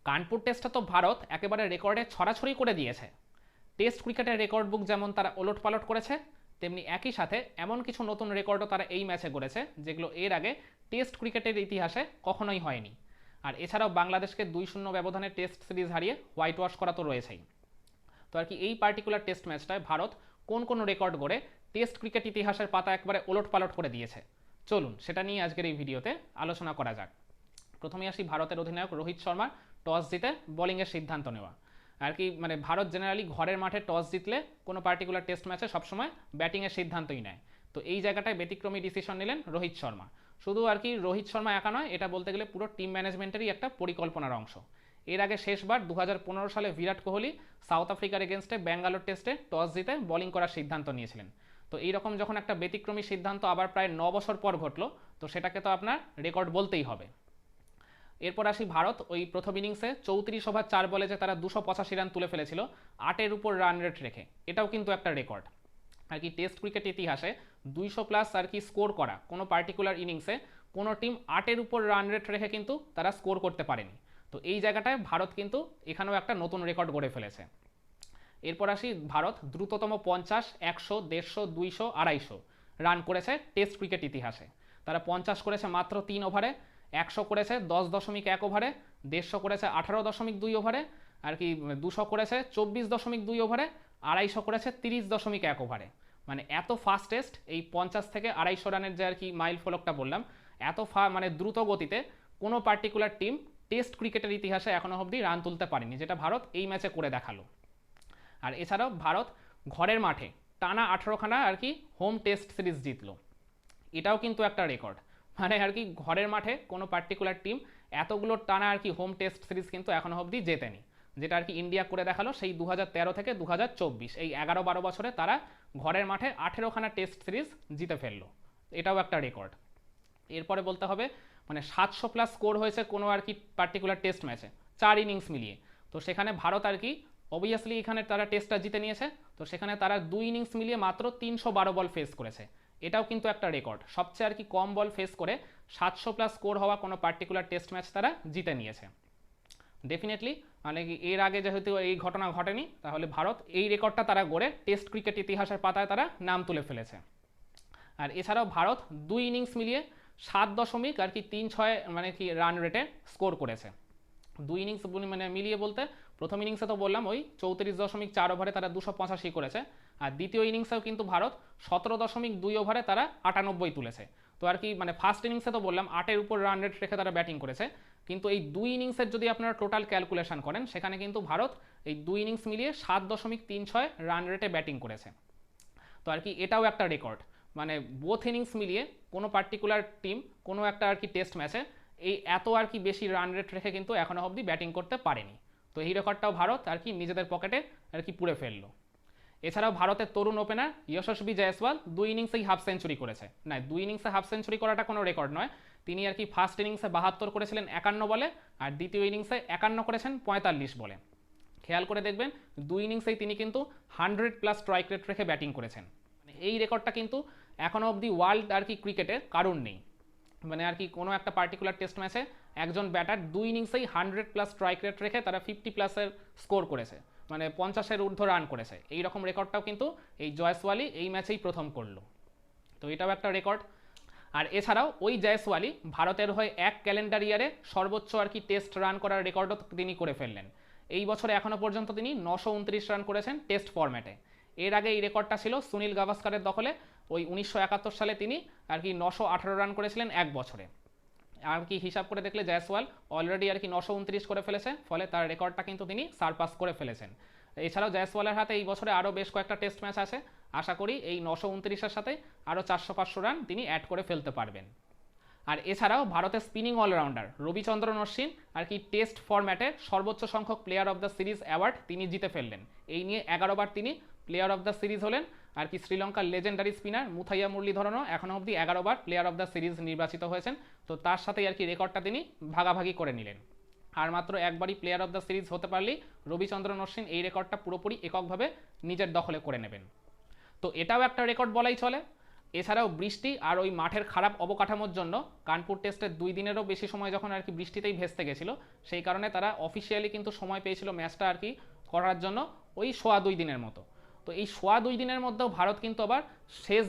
কানপুর টেস্টটা তো ভারত একেবারে রেকর্ডে ছড়াছড়ি করে দিয়েছে। টেস্ট ক্রিকেটের রেকর্ড বুক যেমন তারা ওলটপালট করেছে, তেমনি একই সাথে এমন কিছু নতুন রেকর্ডও তারা এই ম্যাচে গড়েছে যেগুলো এর আগে টেস্ট ক্রিকেটের ইতিহাসে কখনোই হয়নি। আর এছাড়াও বাংলাদেশকে 2-0 ব্যবধানে টেস্ট সিরিজ হারিয়ে হোয়াইট ওয়াশ করা তো রয়েছেই। তো আর কি এই পার্টিকুলার টেস্ট ম্যাচটায় ভারত কোন কোন রেকর্ড গড়ে টেস্ট ক্রিকেট ইতিহাসের পাতা একবারে ওলটপালট করে দিয়েছে, চলুন সেটা নিয়ে আজকের এই ভিডিওতে আলোচনা করা যাক। প্রথমে আসি ভারতের অধিনায়ক রোহিত শর্মার টস জিতে বোলিংয়ের সিদ্ধান্ত নেওয়া। আর কি মানে ভারত জেনারেলি ঘরের মাঠে টস জিতলে কোনো পার্টিকুলার টেস্ট ম্যাচে সবসময় ব্যাটিংয়ের সিদ্ধান্তই নেয়। তো এই জায়গাটায় ব্যতিক্রমী ডিসিশন নিলেন রোহিত শর্মা। শুধু আর কি রোহিত শর্মা একা নয়, এটা বলতে গেলে পুরো টিম ম্যানেজমেন্টেরই একটা পরিকল্পনার অংশ। এর আগে শেষবার 2015 সালে বিরাট কোহলি সাউথ আফ্রিকার এগেনস্টে ব্যাঙ্গালোর টেস্টে টস জিতে বোলিং করার সিদ্ধান্ত নিয়েছিলেন। তো এইরকম যখন একটা ব্যতিক্রমী সিদ্ধান্ত আবার প্রায় 9 বছর পর ঘটলো, তো সেটাকে তো আপনার রেকর্ড বলতেই হবে। এরপর আসি ভারত ওই প্রথম ইনিংসে 34 ওভার 4 বলে যে তারা 285 রান তুলে ফেলেছিল 8-এর উপর রান রেট রেখে, এটাও কিন্তু একটা রেকর্ড। আর কি টেস্ট ক্রিকেট ইতিহাসে 200+ আর কি স্কোর করা কোনো পার্টিকুলার ইনিংসে কোনো টিম 8-এর উপর রান রেট রেখে কিন্তু তারা স্কোর করতে পারেনি। তো এই জায়গাটায় ভারত কিন্তু এখানেও একটা নতুন রেকর্ড গড়ে ফেলেছে। এরপর আসি ভারত দ্রুততম 50, 100, 150, 200, 250 রান করেছে টেস্ট ক্রিকেট ইতিহাসে। তারা 50 করেছে মাত্র 3 ওভারে, 100 করেছে 10.1 ওভারে, 150 করেছে 18.2 ওভারে, আর কি 200 করেছে 24.2 ওভারে, 250 করেছে 30.1 ওভারে। মানে এত ফাস্টেস্ট এই 50 থেকে 250 রানের যে আর কি মাইল ফলকটা বললাম, এত মানে দ্রুত গতিতে কোনো পার্টিকুলার টিম টেস্ট ক্রিকেটের ইতিহাসে এখনো অবধি রান তুলতে পারেনি, যেটা ভারত এই ম্যাচে করে দেখালো। আর এছাড়াও ভারত ঘরের মাঠে টানা 18খানা আর কি হোম টেস্ট সিরিজ জিতলো, এটাও কিন্তু একটা রেকর্ড। মানে আর কি ঘরের মাঠে কোনো পার্টিকুলার টিম এতগুলো টানা আর কি হোম টেস্ট সিরিজ কিন্তু এখনো অবধি জেতেনি, যেটা আর কি ইন্ডিয়া করে দেখালো সেই 2013 থেকে 2024 এই 11-12 বছরে তারা ঘরের মাঠে 18খানা টেস্ট সিরিজ জিতে ফেললো, এটাও একটা রেকর্ড। এরপরে বলতে হবে মানে 700+ স্কোর হয়েছে কোনো আর কি পার্টিকুলার টেস্ট ম্যাচে 4 ইনিংস মিলিয়ে। তো সেখানে ভারত আর কি অবভিয়াসলি এখানে তারা টেস্টটা জিতে নিয়েছে। তো সেখানে তারা 2 ইনিংস মিলিয়ে মাত্র 312 বল ফেস করেছে, এটাও কিন্তু একটা রেকর্ড। সবচেয়ে আর কি কম বল ফেস করে 700+ স্কোর হওয়া কোনো পার্টিকুলার টেস্ট ম্যাচ তারা জিতে নিয়েছে। ডেফিনেটলি মানে এর আগে যেহেতু এই ঘটনা ঘটেনি, তাহলে ভারত এই রেকর্ডটা তারা গড়ে টেস্ট ক্রিকেট ইতিহাসের পাতায় তারা নাম তুলে ফেলেছে। আর এছাড়াও ভারত 2 ইনিংস মিলিয়ে 7.36 মানে কি রান রেটে স্কোর করেছে। 2 ইনিংস মানে মিলিয়ে বলতে প্রথম ইনিংসে তো বললাম ওই 34.4 ওভারে তারা 285 করেছে, আর দ্বিতীয় ইনিংসেও কিন্তু ভারত 17.2 ওভারে তারা 98 তুলেছে। তো আর কি মানে ফার্স্ট ইনিংসে তো বললাম 8-এর উপর রান রেট রেখে তারা ব্যাটিং করেছে, কিন্তু এই 2 ইনিংসের যদি আপনারা টোটাল ক্যালকুলেশন করেন সেখানে কিন্তু ভারত এই 2 ইনিংস মিলিয়ে 7.36 রান রেটে ব্যাটিং করেছে। তো আর কি এটাও একটা রেকর্ড। মানে বোথ ইনিংস মিলিয়ে কোনো পার্টিকুলার টিম কোনো একটা আর কি টেস্ট ম্যাচে এই এত আর কি বেশি রান রেট রেখে কিন্তু এখনো অবধি ব্যাটিং করতে পারেনি। তো এই রেকর্ডটাও ভারত আর কি নিজেদের পকেটে আর কি পুড়ে ফেললো। এছাড়াও ভারতের তরুণ ওপেনার যশস্বী জয়সওয়াল 2 ইনিংসেই হাফ সেঞ্চুরি করেছে। না, 2 ইনিংসে হাফ সেঞ্চুরি করাটা কোনো রেকর্ড নয়। তিনি আর কি ফার্স্ট ইনিংসে 72 করেছিলেন 51 বলে, আর দ্বিতীয় ইনিংসে 51 করেছেন 45 বলে। খেয়াল করে দেখবেন 2 ইনিংসেই তিনি কিন্তু 100+ স্ট্রাইক রেট রেখে ব্যাটিং করেছেন। মানে এই রেকর্ডটা কিন্তু এখনও অবধি ওয়ার্ল্ড আর কি ক্রিকেটের কারণ নেই। মানে আর কি কোনো একটা পার্টিকুলার টেস্ট ম্যাচে একজন ব্যাটার 2 ইনিংসেই 100+ স্ট্রাইক রেট রেখে তারা 50+-এর স্কোর করেছে, মানে 50-এর ঊর্ধ্ব রান করেছে। এই রকম রেকর্ডটাও কিন্তু এই জয়সওয়ালি এই ম্যাচেই প্রথম করলো। তো এটাও একটা রেকর্ড। আর এছাড়াও ওই জয়সওয়ালি ভারতের হয়ে এক ক্যালেন্ডার ইয়ারে সর্বোচ্চ আর কি টেস্ট রান করার রেকর্ডও তিনি করে ফেললেন। এই বছরে এখনও পর্যন্ত তিনি 929 রান করেছেন টেস্ট ফরম্যাটে। এর আগে এই রেকর্ডটা ছিল সুনীল গাভাস্কারের দখলে, ওই 1971 সালে তিনি আর কি 918 রান করেছিলেন এক বছরে। আর কি হিসাব করে দেখলে জয়সওয়াল অলরেডি আর কি 929 করে ফেলেছে, ফলে তার রেকর্ডটা কিন্তু তিনি সারপাস করে ফেলেছেন। এছাড়াও জয়সওয়ালের হাতে এই বছরে আরও বেশ কয়েকটা টেস্ট ম্যাচ আছে, আশা করি এই 929-এর সাথে আরও 400-500 রান তিনি অ্যাড করে ফেলতে পারবেন। আর এছাড়াও ভারতের স্পিনিং অলরাউন্ডার রবিচন্দ্রন অশ্বিন আর কি টেস্ট ফরম্যাটে সর্বোচ্চ সংখ্যক player of the series award তিনি জিতে ফেললেন। এই নিয়ে 11 বার তিনি প্লেয়ার অফ দ্য সিরিজ হলেন। আর কি শ্রীলঙ্কার লেজেন্ডারি স্পিনার মুথাইয়া মুরলীধরনও এখনও অবধি 11 বার প্লেয়ার অফ দ্য সিরিজ নির্বাচিত হয়েছেন। তো তার সাথেই আর কি রেকর্ডটা তিনি ভাগাভাগি করে নিলেন। আর মাত্র একবারই প্লেয়ার অফ দ্য সিরিজ হতে পারলেই রবিচন্দ্রন অশ্বিন এই রেকর্ডটা পুরোপুরি এককভাবে নিজের দখলে করে নেবেন। তো এটাও একটা রেকর্ড বলাই চলে। এছাড়াও বৃষ্টি আর ওই মাঠের খারাপ অবকাঠামোর জন্য কানপুর টেস্টের 2 দিনেরও বেশি সময় যখন আর কি বৃষ্টিতেই ভেস্তে গেছিলো, সেই কারণে তারা অফিসিয়ালি কিন্তু সময় পেয়েছিল ম্যাচটা আর কি করার জন্য ওই 2.5 দিনের মতো। তো এই 2.5 দিনের মধ্যেও ভারত কিন্তু আবার শেষ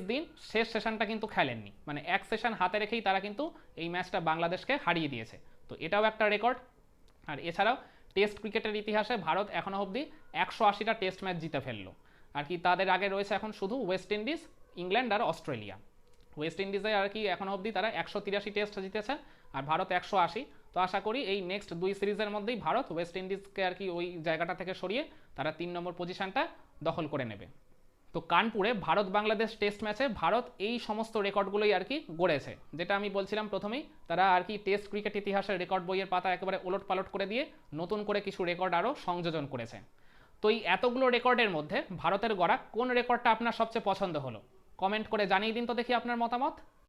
সেশনটা কিন্তু খেলেননি, মানে এক সেশন হাতে রেখেই তারা কিন্তু এই ম্যাচটা বাংলাদেশকে হারিয়ে দিয়েছে। তো এটাও একটা রেকর্ড। আর এছাড়াও টেস্ট ক্রিকেটের ইতিহাসে ভারত এখনও অবধি 180টা টেস্ট ম্যাচ জিতে ফেললো আর কি। তাদের আগে রয়েছে এখন শুধু ওয়েস্ট ইন্ডিজ, ইংল্যান্ড আর অস্ট্রেলিয়া। ওয়েস্ট ইন্ডিজে আর কি এখনও অবধি তারা 183 টেস্ট জিতেছে আর ভারত 180। তো আশা করি এই নেক্সট 2 সিরিজের মধ্যেই ভারত ওয়েস্ট ইন্ডিজকে আর কি ওই জায়গাটা থেকে সরিয়ে তারা 3 নম্বর পজিশনটা দখল করে নেবে। তো কানপুরে ভারত বাংলাদেশ টেস্ট ম্যাচে ভারত এই সমস্ত রেকর্ডগুলোই আর কি গড়েছে, যেটা আমি বলছিলাম প্রথমেই। তারা আর কি টেস্ট ক্রিকেট ইতিহাসের রেকর্ড বইয়ের পাতা একেবারে ওলট পালট করে দিয়ে নতুন করে কিছু রেকর্ড আরও সংযোজন করেছে। তো এই এতগুলো রেকর্ডের মধ্যে ভারতের গড়া কোন রেকর্ডটা আপনার সবচেয়ে পছন্দ হলো? কমেন্ট করে জানিয়ে দিন তো দেখি আপনার মতামত।